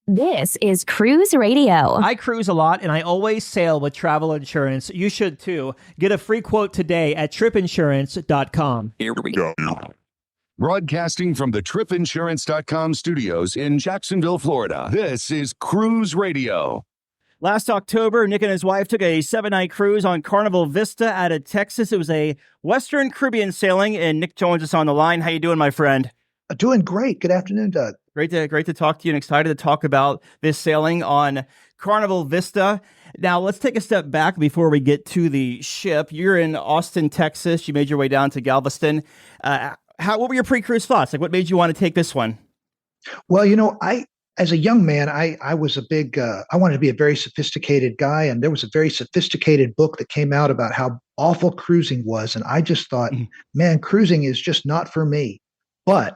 This is Cruise Radio. I cruise a lot and I always sail with travel insurance. You should too. Get a free quote today at tripinsurance.com. Here we go. Broadcasting from the tripinsurance.com studios in Jacksonville, Florida. This is Cruise Radio. Last October, Nick and his wife took a 7-night cruise on Carnival Vista out of Texas. It was a Western Caribbean sailing, and Nick joins us on the line. How you doing, my friend? Doing great. Good afternoon, Doug. Great to talk to you and excited to talk about this sailing on Carnival Vista. Now, let's take a step back before we get to the ship. You're in Austin, Texas. You made your way down to Galveston. What were your pre-cruise thoughts? Like, what made you want to take this one? Well, as a young man, I was a big, I wanted to be a very sophisticated guy. And there was a very sophisticated book that came out about how awful cruising was. And I just thought, man, cruising is just not for me. But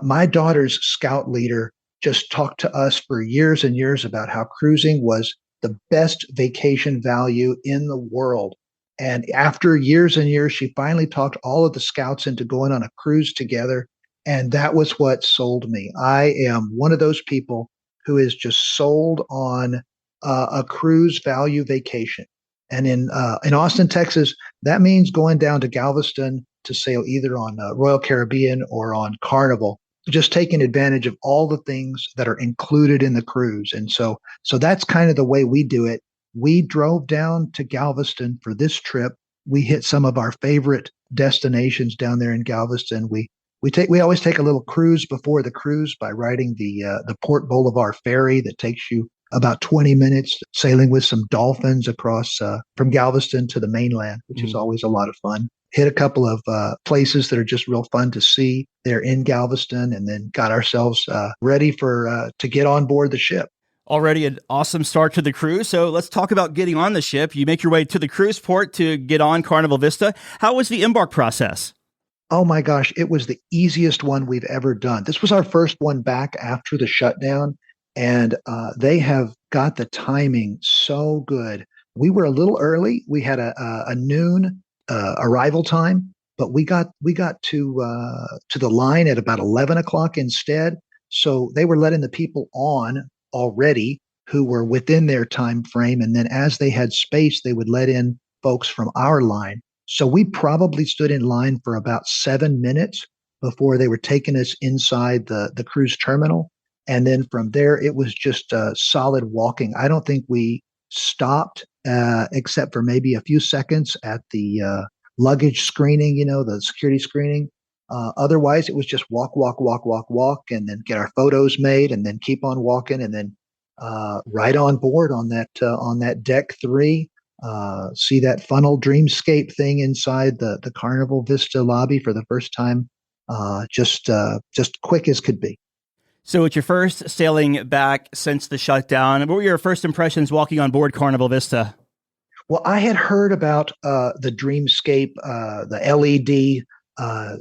my daughter's scout leader just talked to us for years and years about how cruising was the best vacation value in the world. And after years and years, she finally talked all of the scouts into going on a cruise together. And that was what sold me. I am one of those people who is just sold on a cruise value vacation. And in Austin, Texas, that means going down to Galveston to sail either on Royal Caribbean or on Carnival, just taking advantage of all the things that are included in the cruise. And so that's kind of the way we do it. We drove down to Galveston for this trip. We hit some of our favorite destinations down there in Galveston. We always take a little cruise before the cruise by riding the Port Boulevard ferry that takes you about 20 minutes, sailing with some dolphins across from Galveston to the mainland, which is always a lot of fun. Hit a couple of places that are just real fun to see there in Galveston, and then got ourselves ready to get on board the ship. Already an awesome start to the cruise. So let's talk about getting on the ship. You make your way to the cruise port to get on Carnival Vista. How was the embark process? Oh my gosh, it was the easiest one we've ever done. This was our first one back after the shutdown, and they have got the timing so good. We were a little early. We had a noon arrival time, but we got to the line at about 11 o'clock instead. So they were letting the people on already who were within their time frame, and then as they had space, they would let in folks from our line. So we probably stood in line for about 7 minutes before they were taking us inside the cruise terminal. And then from there, it was just solid walking. I don't think we stopped except for maybe a few seconds at the luggage screening, the security screening. Otherwise, it was just walk, and then get our photos made, and then keep on walking, and then right on board on that deck 3. See that funnel dreamscape thing inside the Carnival Vista lobby for the first time. Just quick as could be. So it's your first sailing back since the shutdown. What were your first impressions walking on board Carnival Vista? Well, I had heard about the dreamscape, the LED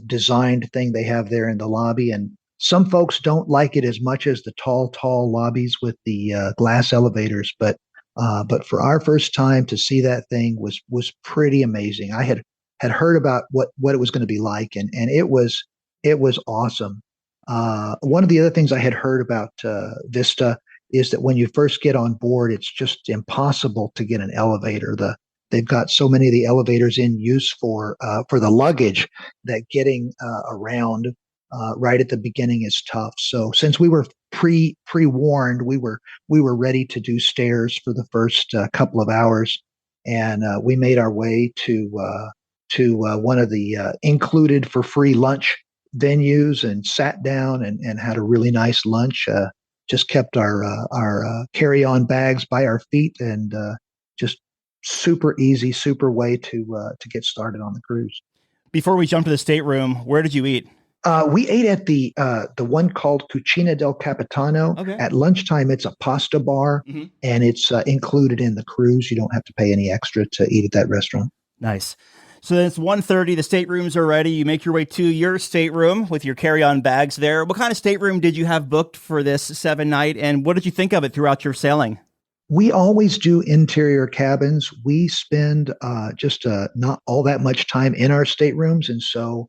designed thing they have there in the lobby, and some folks don't like it as much as the tall lobbies with the glass elevators. But for our first time to see that thing was pretty amazing. I had heard about what it was going to be like, and it was awesome. One of the other things I had heard about Vista is that when you first get on board, it's just impossible to get an elevator. They've got so many of the elevators in use for the luggage that getting around right at the beginning is tough. So since we were pre-warned, we were ready to do stairs for the first couple of hours, and we made our way to one of the included for free lunch venues and sat down and had a really nice lunch. Just kept our carry-on bags by our feet, and just super easy, super way to get started on the cruise. Before we jump to the stateroom, where did you eat? We ate at the one called Cucina del Capitano. Okay. At lunchtime, it's a pasta bar, and it's included in the cruise. You don't have to pay any extra to eat at that restaurant. Nice. So then it's 1:30. The staterooms are ready. You make your way to your stateroom with your carry-on bags there. What kind of stateroom did you have booked for this 7-night, and what did you think of it throughout your sailing? We always do interior cabins. We spend just not all that much time in our staterooms, and so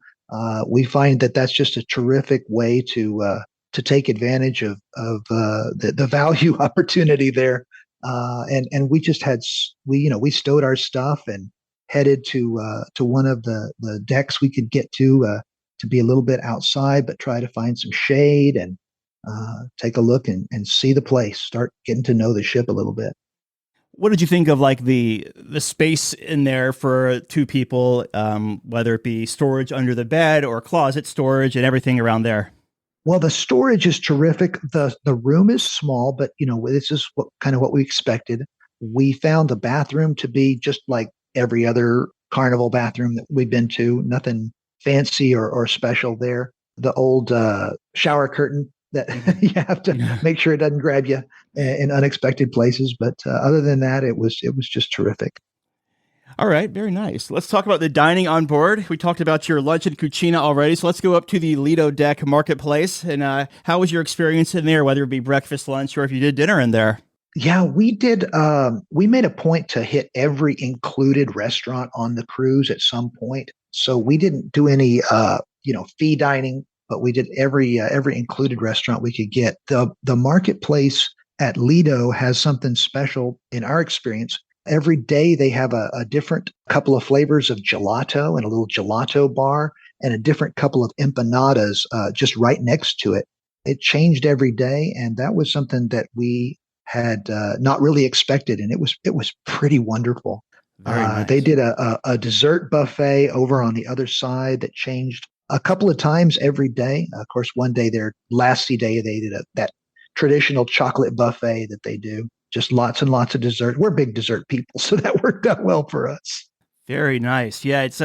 we find that that's just a terrific way to to take advantage of the value opportunity there. And we just we stowed our stuff and headed to one of the decks we could get to be a little bit outside, but try to find some shade and take a look and see the place, start getting to know the ship a little bit. What did you think of like the space in there for two people, whether it be storage under the bed or closet storage and everything around there? Well, the storage is terrific. The room is small, but this is what we expected. We found the bathroom to be just like every other Carnival bathroom that we've been to. Nothing fancy or special there. The old shower curtain that you have to make sure it doesn't grab you in unexpected places. But other than that, it was just terrific. All right, very nice. Let's talk about the dining on board. We talked about your lunch and cucina already, so let's go up to the Lido Deck Marketplace. And how was your experience in there, whether it be breakfast, lunch, or if you did dinner in there? Yeah, we did. We made a point to hit every included restaurant on the cruise at some point. So we didn't do any, fee dining, but we did every included restaurant we could get. The marketplace at Lido has something special in our experience. Every day they have a different couple of flavors of gelato and a little gelato bar and a different couple of empanadas just right next to it. It changed every day, and that was something that we had not really expected, and it was pretty wonderful. Very nice. They did a dessert buffet over on the other side that changed a couple of times every day. Of course, one day, their last day, they did that traditional chocolate buffet that they do. Just lots and lots of dessert. We're big dessert people, so that worked out well for us. Very nice. Yeah, it's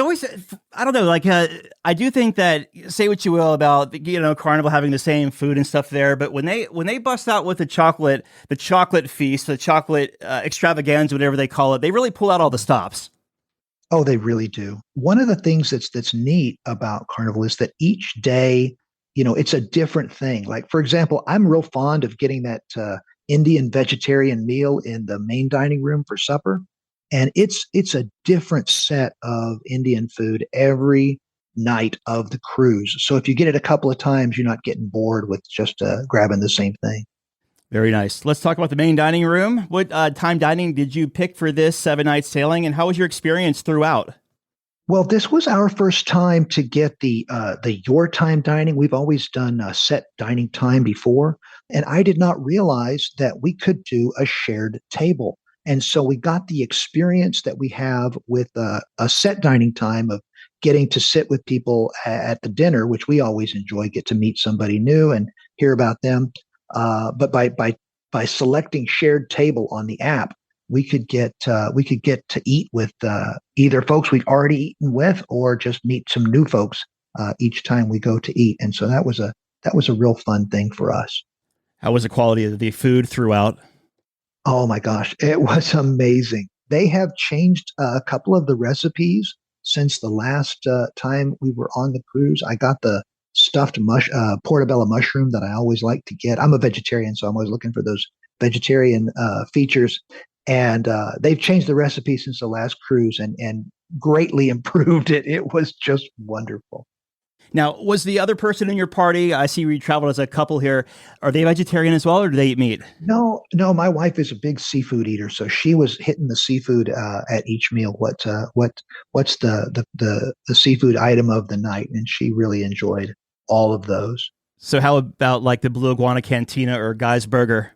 always, I don't know, like I do think that, say what you will about Carnival having the same food and stuff there, but when they bust out with the chocolate feast, the chocolate extravaganza, whatever they call it, they really pull out all the stops. Oh, they really do. One of the things that's neat about Carnival is that each day, it's a different thing. Like, for example, I'm real fond of getting that Indian vegetarian meal in the main dining room for supper. And it's a different set of Indian food every night of the cruise. So if you get it a couple of times, you're not getting bored with just grabbing the same thing. Very nice. Let's talk about the main dining room. What time dining did you pick for this 7-night sailing, and how was your experience throughout? Well, this was our first time to get the your time dining. We've always done set dining time before, and I did not realize that we could do a shared table. And so we got the experience that we have with a set dining time of getting to sit with people at the dinner, which we always enjoy, get to meet somebody new and hear about them. But by selecting shared table on the app, we could get to eat with either folks we've already eaten with, or just meet some new folks each time we go to eat. And so that was a real fun thing for us. How was the quality of the food throughout? Oh my gosh, it was amazing. They have changed a couple of the recipes since the last time we were on the cruise. I got the stuffed portobello mushroom that I always like to get. I'm a vegetarian, so I'm always looking for those vegetarian features. And they've changed the recipe since the last cruise and greatly improved it. It was just wonderful. Now, was the other person in your party, I see you traveled as a couple here, are they vegetarian as well, or do they eat meat? No, my wife is a big seafood eater, so she was hitting the seafood at each meal. What's the seafood item of the night? And she really enjoyed all of those. So how about like the Blue Iguana Cantina or Guy's Burger?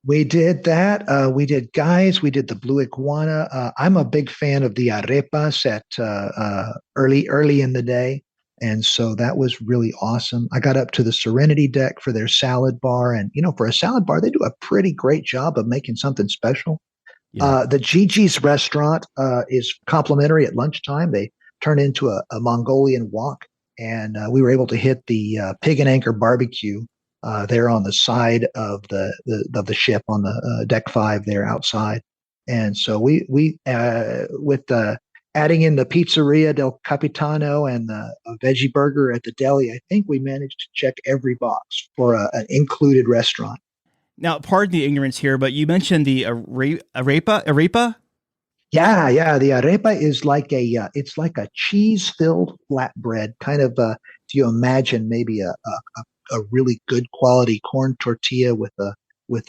We did that. We did Guys. We did the Blue Iguana. I'm a big fan of the arepas at early in the day. And so that was really awesome. I got up to the Serenity deck for their salad bar. And, for a salad bar, they do a pretty great job of making something special. Yeah. The Gigi's restaurant is complimentary at lunchtime. They turn into a Mongolian wok. And we were able to hit the Pig and Anchor barbecue there on the side of the ship on the deck 5 there outside. And so we with adding in the Pizzeria del Capitano and the veggie burger at the deli, I think we managed to check every box for an included restaurant. Now, pardon the ignorance here, but you mentioned the arepa? Yeah. The arepa is like it's like a cheese-filled flatbread, kind of, if you imagine maybe a a really good quality corn tortilla with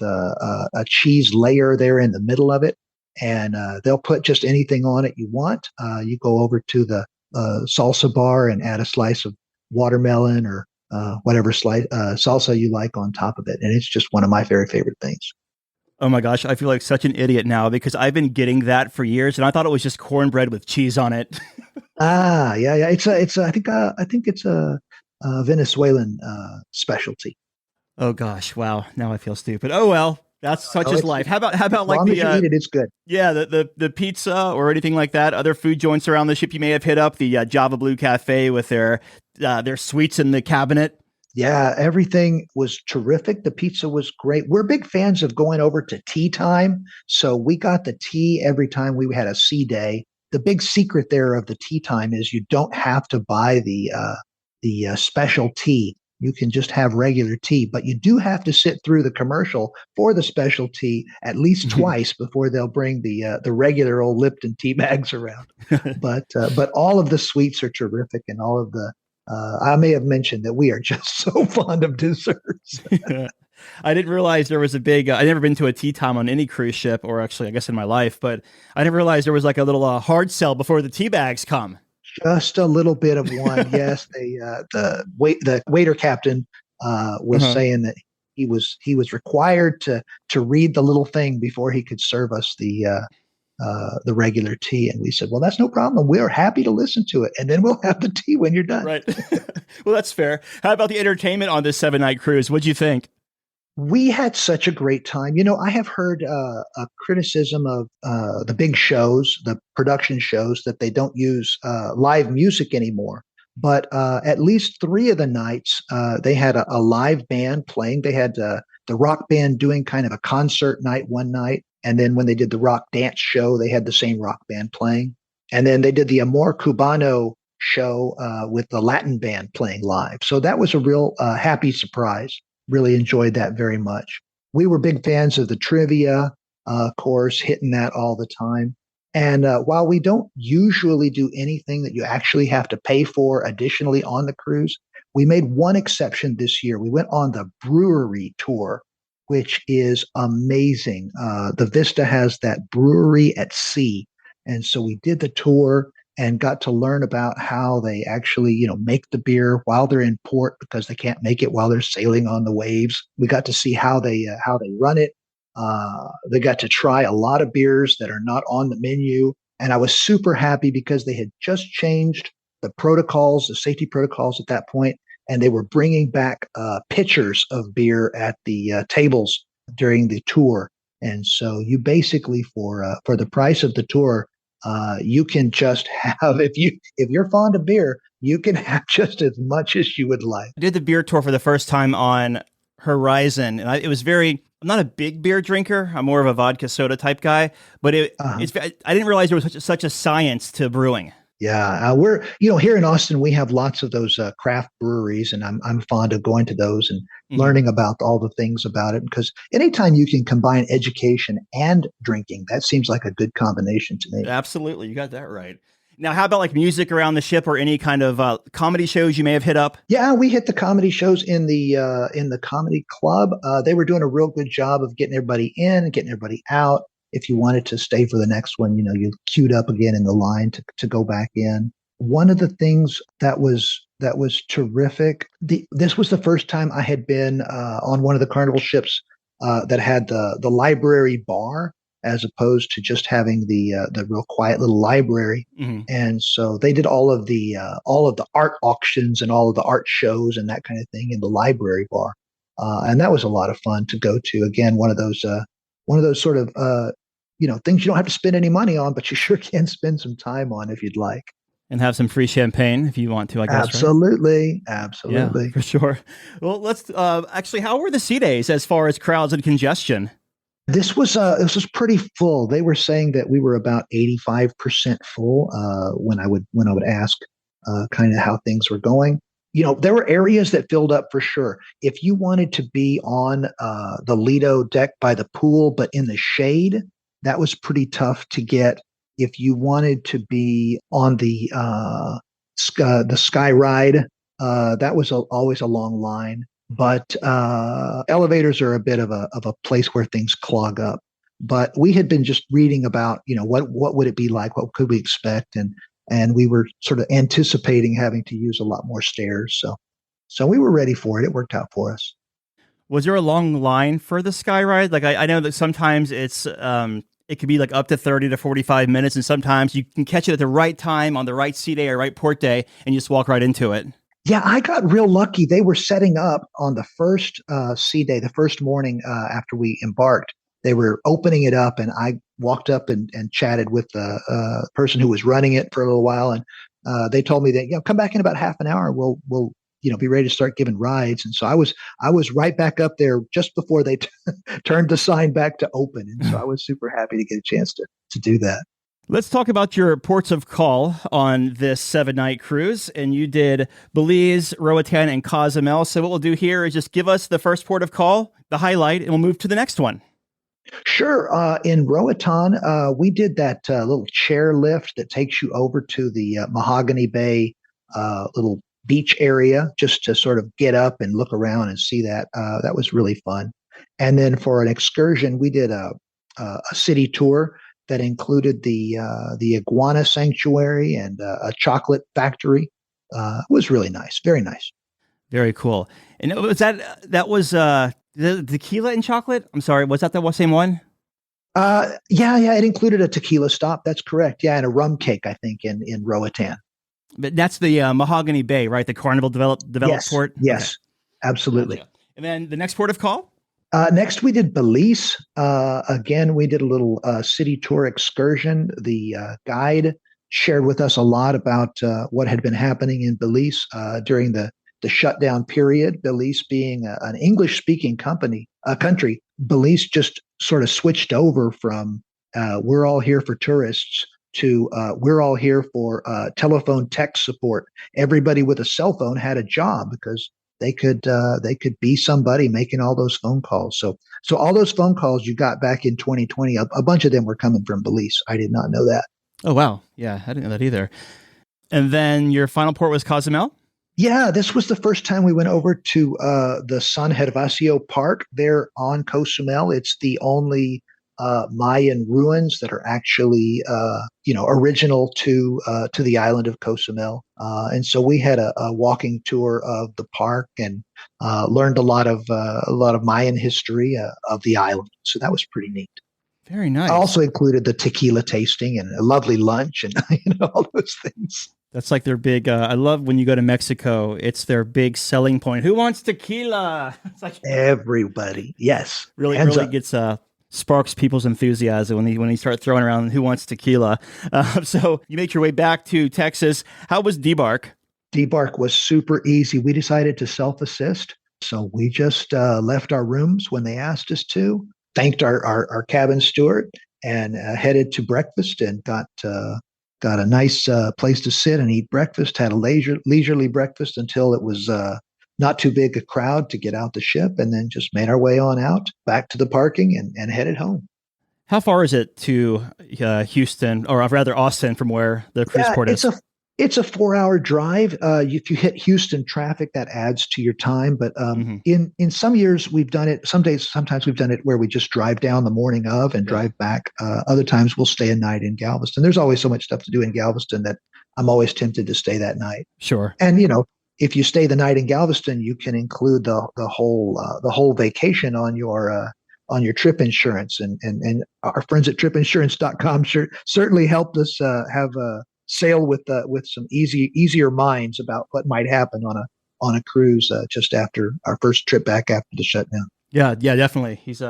a cheese layer there in the middle of it, and they'll put just anything on it you want. You go over to the salsa bar and add a slice of watermelon or whatever slice salsa you like on top of it, and it's just one of my very favorite things. Oh my gosh, I feel like such an idiot now because I've been getting that for years, and I thought it was just cornbread with cheese on it. Yeah. I think it's a Venezuelan specialty. Oh gosh, wow. Now I feel stupid. Oh well, that's such is life. How about like long the as you eat it, it's good. yeah, the pizza or anything like that? Other food joints around the ship you may have hit up, the Java Blue Cafe with their sweets in the cabinet. Yeah, everything was terrific. The pizza was great. We're big fans of going over to tea time. So we got the tea every time we had a sea day. The big secret there of the tea time is you don't have to buy the special tea. You can just have regular tea, but you do have to sit through the commercial for the special tea at least twice before they'll bring the regular old Lipton tea bags around. But all of the sweets are terrific, and all of the I may have mentioned that we are just so fond of desserts. I didn't realize there was a big, I've never been to a tea time on any cruise ship, or actually, I guess in my life, but I didn't realize there was like a little hard sell before the tea bags come. Just a little bit of one. Yes, the waiter captain was saying that he was required to read the little thing before he could serve us the regular tea. And we said, well, that's no problem. We're happy to listen to it. And then we'll have the tea when you're done. Right. Well, that's fair. How about the entertainment on this 7-night cruise? What'd you think? We had such a great time. You know, I have heard a criticism of the big shows, the production shows, that they don't use live music anymore. But at least 3 of the nights, they had a live band playing. They had the rock band doing kind of a concert night one night. And then when they did the rock dance show, they had the same rock band playing. And then they did the Amor Cubano show with the Latin band playing live. So that was a real happy surprise. Really enjoyed that very much. We were big fans of the trivia course, hitting that all the time. And while we don't usually do anything that you actually have to pay for additionally on the cruise, we made one exception this year. We went on the brewery tour, which is amazing. The Vista has that brewery at sea. And so we did the tour and got to learn about how they actually, make the beer while they're in port because they can't make it while they're sailing on the waves. We got to see how they run it. They got to try a lot of beers that are not on the menu. And I was super happy because they had just changed the protocols, the safety protocols at that point, and they were bringing back pitchers of beer at the tables during the tour. And so you basically, for the price of the tour, you can just have, if you're fond of beer, you can have just as much as you would like. I did the beer tour for the first time on Horizon, and it was I'm not a big beer drinker. I'm more of a vodka soda type guy, but I didn't realize there was such a science to brewing. Yeah, we're here in Austin, we have lots of those craft breweries, and I'm fond of going to those and learning about all the things about it. Because anytime you can combine education and drinking, that seems like a good combination to me. Absolutely, you got that right. Now, how about like music around the ship or any kind of comedy shows you may have hit up? Yeah, we hit the comedy shows in the comedy club. They were doing a real good job of getting everybody in, getting everybody out. If you wanted to stay for the next one, you queued up again in the line to go back in. One of the things that was terrific. This was the first time I had been on one of the Carnival ships that had the library bar, as opposed to just having the real quiet little library. Mm-hmm. And so they did all of the art auctions and all of the art shows and that kind of thing in the library bar, and that was a lot of fun to go to. Again, one of those sort of things you don't have to spend any money on, but you sure can spend some time on if you'd like. And have some free champagne if you want to, I guess. Absolutely. Right? Absolutely. Yeah, for sure. Well, let's actually, how were the sea days as far as crowds and congestion? This was pretty full. They were saying that we were about 85% full when I would ask kind of how things were going. There were areas that filled up for sure. If you wanted to be on the Lido deck by the pool, but in the shade, that was pretty tough to get. If you wanted to be on the sky ride, that was always a long line. but elevators are a bit of a place where things clog up. But we had been just reading about, what would it be like? What could we expect? And we were sort of anticipating having to use a lot more stairs. So we were ready for it. It worked out for us. Was there a long line for the sky ride? Like I know that sometimes it could be like up to 30 to 45 minutes, and sometimes you can catch it at the right time on the right sea day or right port day, and you just walk right into it. Yeah, I got real lucky. They were setting up on the first sea day, the first morning after we embarked. They were opening it up, and I walked up and chatted with the person who was running it for a little while, and they told me that come back in about half an hour. We'll be ready to start giving rides. And so I was right back up there just before they turned the sign back to open, and so I was super happy to get a chance to do that. Let's talk about your ports of call on this 7-night cruise. And you did Belize, Roatan, and Cozumel. So what we'll do here is just give us the first port of call, the highlight, and we'll move to the next one. Sure. In Roatan, we did that little chair lift that takes you over to the Mahogany Bay little beach area just to sort of get up and look around and see that. That was really fun. And then for an excursion, we did a city tour that included the Iguana Sanctuary and a chocolate factory. It was really nice. Very nice. Very cool. And was that was the tequila and chocolate? I'm sorry, was that the same one? Yeah. It included a tequila stop. That's correct. Yeah, and a rum cake, I think, in Roatan. But that's the Mahogany Bay, right? The Carnival developed port? Yes, okay. Absolutely. Gotcha. And then the next port of call? Next, we did Belize. Again, we did a little city tour excursion. The guide shared with us a lot about what had been happening in Belize during the shutdown period. Belize being an English-speaking country, Belize just sort of switched over from we're all here for tourists to we're all here for telephone tech support. Everybody with a cell phone had a job because they could be somebody making all those phone calls. So all those phone calls you got back in 2020, a bunch of them were coming from Belize. I did not know that. Oh, wow. Yeah, I didn't know that either. And then your final port was Cozumel? Yeah, this was the first time we went over to the San Gervasio Park there on Cozumel. It's the only Mayan ruins that are actually, original to the island of Cozumel. And so we had a walking tour of the park and learned a lot of Mayan history of the island. So that was pretty neat. Very nice. I also included the tequila tasting and a lovely lunch and all those things. That's like their big, I love when you go to Mexico, it's their big selling point. Who wants tequila? It's like everybody. Yes. Really gets, sparks people's enthusiasm when they start throwing around who wants tequila. So you make your way back to Texas. How was debark? Debark was super easy. We decided to self-assist. So we just left our rooms when they asked us to, thanked our cabin steward, and headed to breakfast and got a nice place to sit and eat breakfast, had a leisurely breakfast until it was not too big a crowd to get out the ship, and then just made our way on out back to the parking and headed home. How far is it to Houston, or rather Austin, from where the cruise port is? It's a 4-hour drive. If you hit Houston traffic, that adds to your time. But in some years we've done it. Sometimes we've done it where we just drive down the morning of and drive back. Other times we'll stay a night in Galveston. There's always so much stuff to do in Galveston that I'm always tempted to stay that night. Sure. And if you stay the night in Galveston, you can include the whole vacation on your trip insurance. And our friends at tripinsurance.com certainly helped us have a sail with some easier minds about what might happen on a cruise just after our first trip back after the shutdown. Yeah, definitely. He's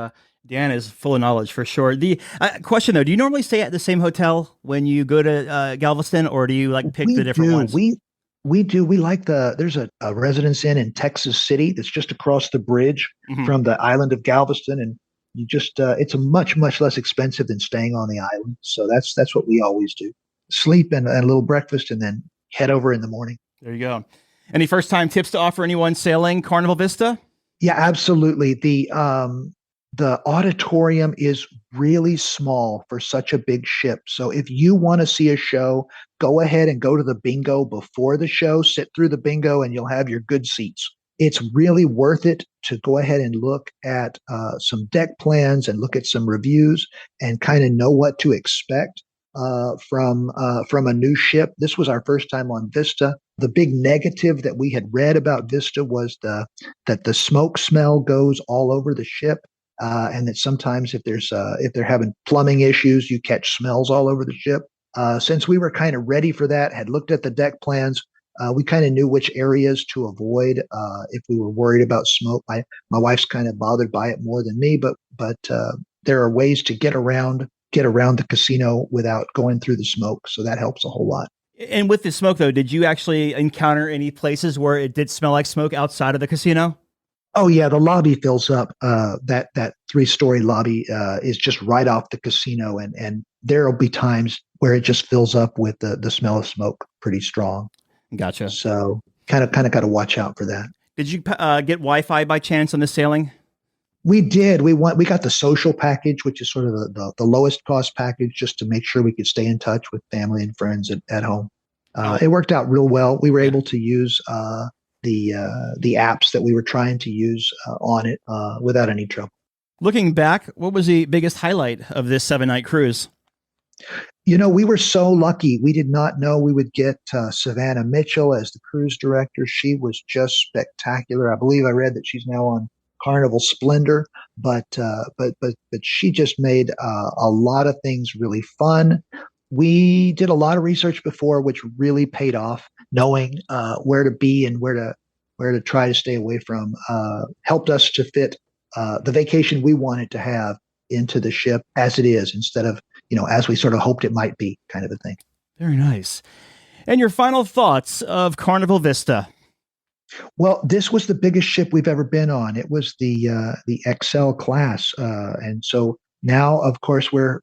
Dan is full of knowledge for sure. The question though, do you normally stay at the same hotel when you go to Galveston, or do you pick the different ones? We do. We like there's a Residence Inn in Texas City that's just across the bridge from the island of Galveston, and you just it's a much less expensive than staying on the island. So that's what we always do. Sleep and a little breakfast, and then head over in the morning. There you go. Any first time tips to offer anyone sailing Carnival Vista? Yeah, absolutely. The auditorium is really small for such a big ship. So if you want to see a show, go ahead and go to the bingo before the show, sit through the bingo, and you'll have your good seats. it's really worth it to go ahead and look at some deck plans and look at some reviews and kind of know what to expect from a new ship. This was our first time on Vista. The big negative that we had read about Vista was that the smoke smell goes all over the ship, and that sometimes if they're having plumbing issues, you catch smells all over the ship. Since we were kind of ready for that, had looked at the deck plans, we kind of knew which areas to avoid if we were worried about smoke. My wife's kind of bothered by it more than me, but there are ways to get around the casino without going through the smoke, so that helps a whole lot. And with the smoke, though, did you actually encounter any places where it did smell like smoke outside of the casino? Oh yeah, the lobby fills up. That 3-story lobby is just right off the casino, and there will be times where it just fills up with the smell of smoke pretty strong. Gotcha. So kind of got to watch out for that. Did you get Wi-Fi by chance on the sailing? We did. We got the social package, which is sort of the lowest cost package, just to make sure we could stay in touch with family and friends at home. It worked out real well. We were able to use the apps that we were trying to use on it without any trouble. Looking back, what was the biggest highlight of this 7-night cruise? We were so lucky. We did not know we would get Savannah Mitchell as the cruise director. She was just spectacular. I believe I read that she's now on Carnival Splendor, but she just made a lot of things really fun. We did a lot of research before, which really paid off. Knowing where to be and where to try to stay away from helped us to fit the vacation we wanted to have into the ship as it is, instead of as we sort of hoped it might be, kind of a thing. Very nice. And your final thoughts of Carnival Vista? Well, this was the biggest ship we've ever been on. It was the XL class, and so now, of course, we're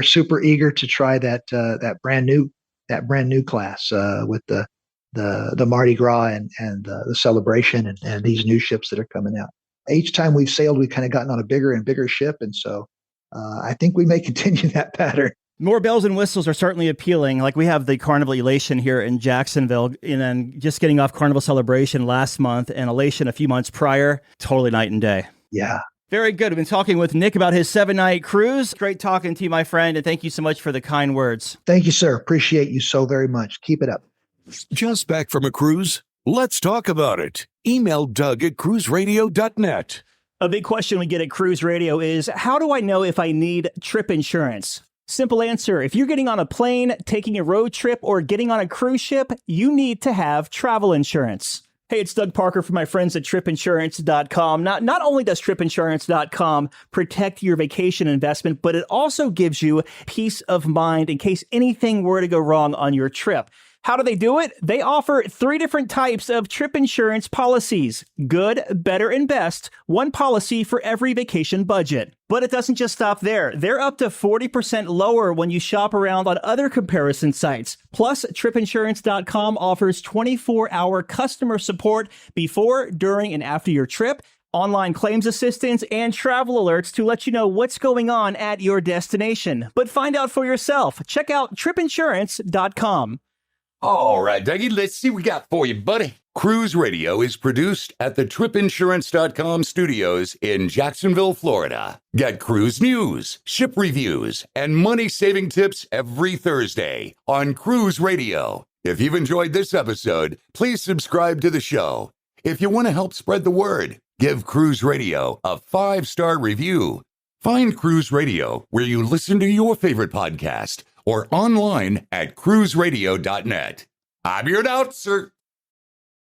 super eager to try that brand new class with the Mardi Gras and the celebration and these new ships that are coming out. Each time we've sailed, we've kind of gotten on a bigger and bigger ship, and so I think we may continue that pattern. More bells and whistles are certainly appealing. Like we have the Carnival Elation here in Jacksonville, and then just getting off Carnival Celebration last month and Elation a few months prior, totally night and day. Yeah. Very good. We've been talking with Nick about his 7-night cruise. Great talking to you, my friend, and thank you so much for the kind words. Thank you, sir. Appreciate you so very much. Keep it up. Just back from a cruise? Let's talk about it. Email Doug at cruiseradio.net. A big question we get at Cruise Radio is, how do I know if I need trip insurance? Simple answer. If you're getting on a plane, taking a road trip, or getting on a cruise ship, you need to have travel insurance. Hey, it's Doug Parker from my friends at tripinsurance.com. Not only does tripinsurance.com protect your vacation investment, but it also gives you peace of mind in case anything were to go wrong on your trip. How do they do it? They offer 3 different types of trip insurance policies. Good, better, and best. One policy for every vacation budget. But it doesn't just stop there. They're up to 40% lower when you shop around on other comparison sites. Plus, tripinsurance.com offers 24-hour customer support before, during, and after your trip, online claims assistance, and travel alerts to let you know what's going on at your destination. But find out for yourself. Check out tripinsurance.com. All right, Dougie, let's see what we got for you, buddy. Cruise Radio is produced at the tripinsurance.com studios in Jacksonville, Florida. Get cruise news, ship reviews, and money-saving tips every Thursday on Cruise Radio. If you've enjoyed this episode, please subscribe to the show. If you want to help spread the word, give Cruise Radio a 5-star review. Find Cruise Radio where you listen to your favorite podcast or online at cruiseradio.net. I'm your announcer,